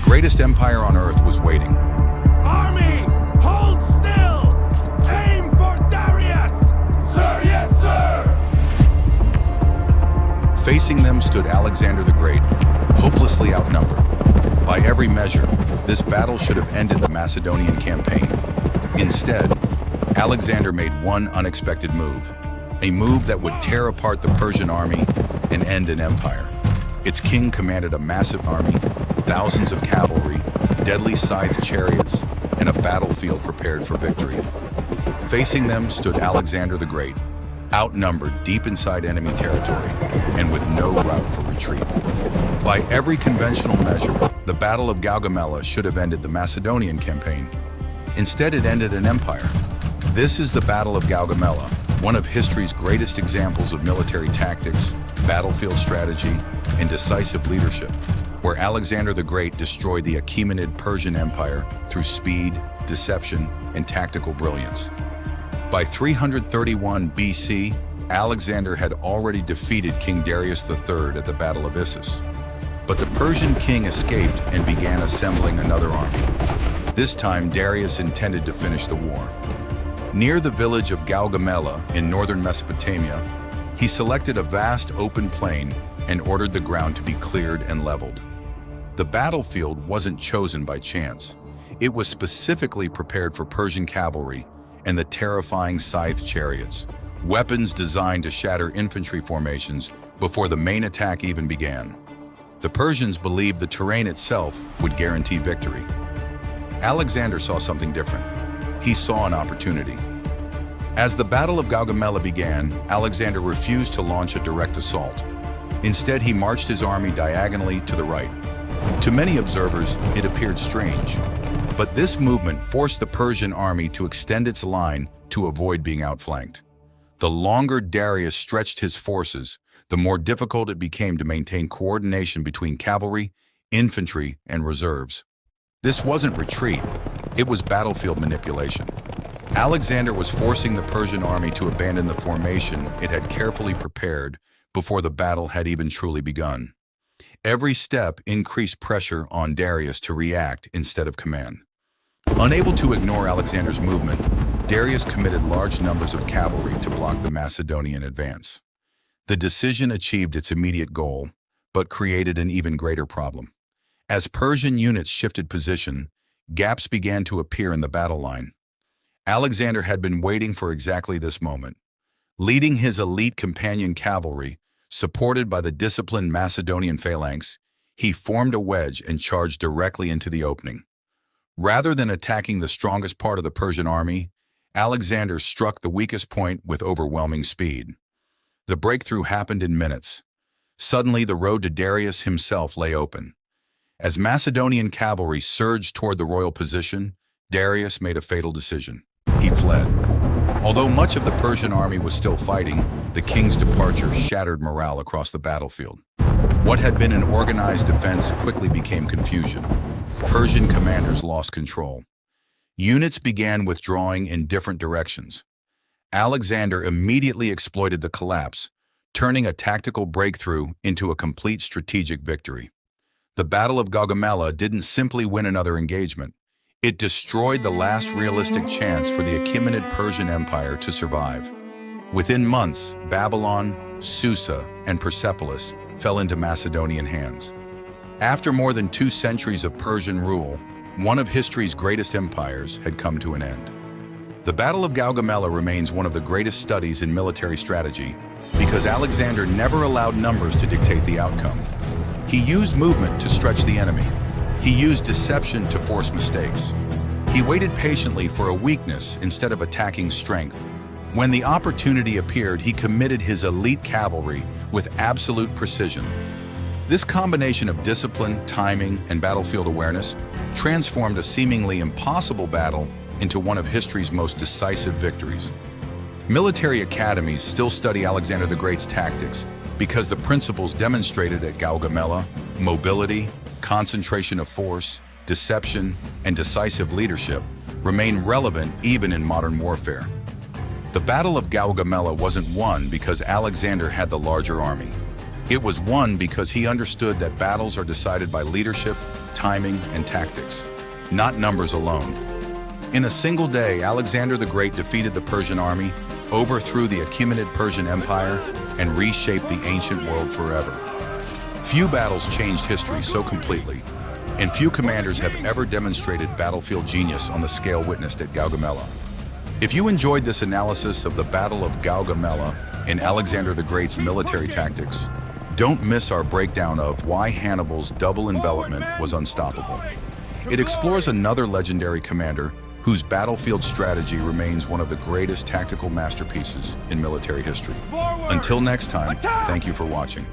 greatest empire on earth was waiting. Army, hold still! Aim for Darius! Sir, yes, sir! Facing them stood Alexander the Great, hopelessly outnumbered. By every measure, this battle should have ended the Macedonian campaign. Instead, Alexander made one unexpected move, a move that would tear apart the Persian army and end an empire. Its king commanded a massive army, thousands of cavalry, deadly scythe chariots, and a battlefield prepared for victory. Facing them stood Alexander the Great, outnumbered deep inside enemy territory and with no route for retreat. By every conventional measure, the Battle of Gaugamela should have ended the Macedonian campaign. Instead, it ended an empire. This is the Battle of Gaugamela, one of history's greatest examples of military tactics, battlefield strategy, and decisive leadership, where Alexander the Great destroyed the Achaemenid Persian Empire through speed, deception, and tactical brilliance. By 331 BC, Alexander had already defeated King Darius III at the Battle of Issus. But the Persian king escaped and began assembling another army. This time, Darius intended to finish the war. Near the village of Gaugamela in northern Mesopotamia, he selected a vast open plain and ordered the ground to be cleared and leveled. The battlefield wasn't chosen by chance. It was specifically prepared for Persian cavalry and the terrifying scythe chariots, weapons designed to shatter infantry formations before the main attack even began. The Persians believed the terrain itself would guarantee victory. Alexander saw something different. He saw an opportunity. As the Battle of Gaugamela began, Alexander refused to launch a direct assault. Instead, he marched his army diagonally to the right. To many observers, it appeared strange, but this movement forced the Persian army to extend its line to avoid being outflanked. The longer Darius stretched his forces, the more difficult it became to maintain coordination between cavalry, infantry, and reserves. This wasn't retreat, it was battlefield manipulation. Alexander was forcing the Persian army to abandon the formation it had carefully prepared before the battle had even truly begun. Every step increased pressure on Darius to react instead of command. Unable to ignore Alexander's movement, Darius committed large numbers of cavalry to block the Macedonian advance. The decision achieved its immediate goal, but created an even greater problem. As Persian units shifted position, gaps began to appear in the battle line. Alexander had been waiting for exactly this moment. Leading his elite Companion Cavalry, supported by the disciplined Macedonian phalanx, he formed a wedge and charged directly into the opening. Rather than attacking the strongest part of the Persian army, Alexander struck the weakest point with overwhelming speed. The breakthrough happened in minutes. Suddenly, the road to Darius himself lay open. As Macedonian cavalry surged toward the royal position, Darius made a fatal decision. He fled. Although much of the Persian army was still fighting, the king's departure shattered morale across the battlefield. What had been an organized defense quickly became confusion. Persian commanders lost control. Units began withdrawing in different directions. Alexander immediately exploited the collapse, turning a tactical breakthrough into a complete strategic victory. The Battle of Gaugamela didn't simply win another engagement. It destroyed the last realistic chance for the Achaemenid Persian Empire to survive. Within months, Babylon, Susa, and Persepolis fell into Macedonian hands. After more than 2 centuries of Persian rule, one of history's greatest empires had come to an end. The Battle of Gaugamela remains one of the greatest studies in military strategy because Alexander never allowed numbers to dictate the outcome. He used movement to stretch the enemy. He used deception to force mistakes. He waited patiently for a weakness instead of attacking strength. When the opportunity appeared, he committed his elite cavalry with absolute precision. This combination of discipline, timing, and battlefield awareness transformed a seemingly impossible battle into one of history's most decisive victories. Military academies still study Alexander the Great's tactics because the principles demonstrated at Gaugamela, mobility, concentration of force, deception, and decisive leadership, remain relevant even in modern warfare. The Battle of Gaugamela wasn't won because Alexander had the larger army. It was won because he understood that battles are decided by leadership, timing, and tactics, not numbers alone. In a single day, Alexander the Great defeated the Persian army, overthrew the Achaemenid Persian Empire, and reshaped the ancient world forever. Few battles changed history so completely, and few commanders have ever demonstrated battlefield genius on the scale witnessed at Gaugamela. If you enjoyed this analysis of the Battle of Gaugamela and Alexander the Great's military tactics, don't miss our breakdown of why Hannibal's double envelopment was unstoppable. It explores another legendary commander whose battlefield strategy remains one of the greatest tactical masterpieces in military history. Until next time, thank you for watching.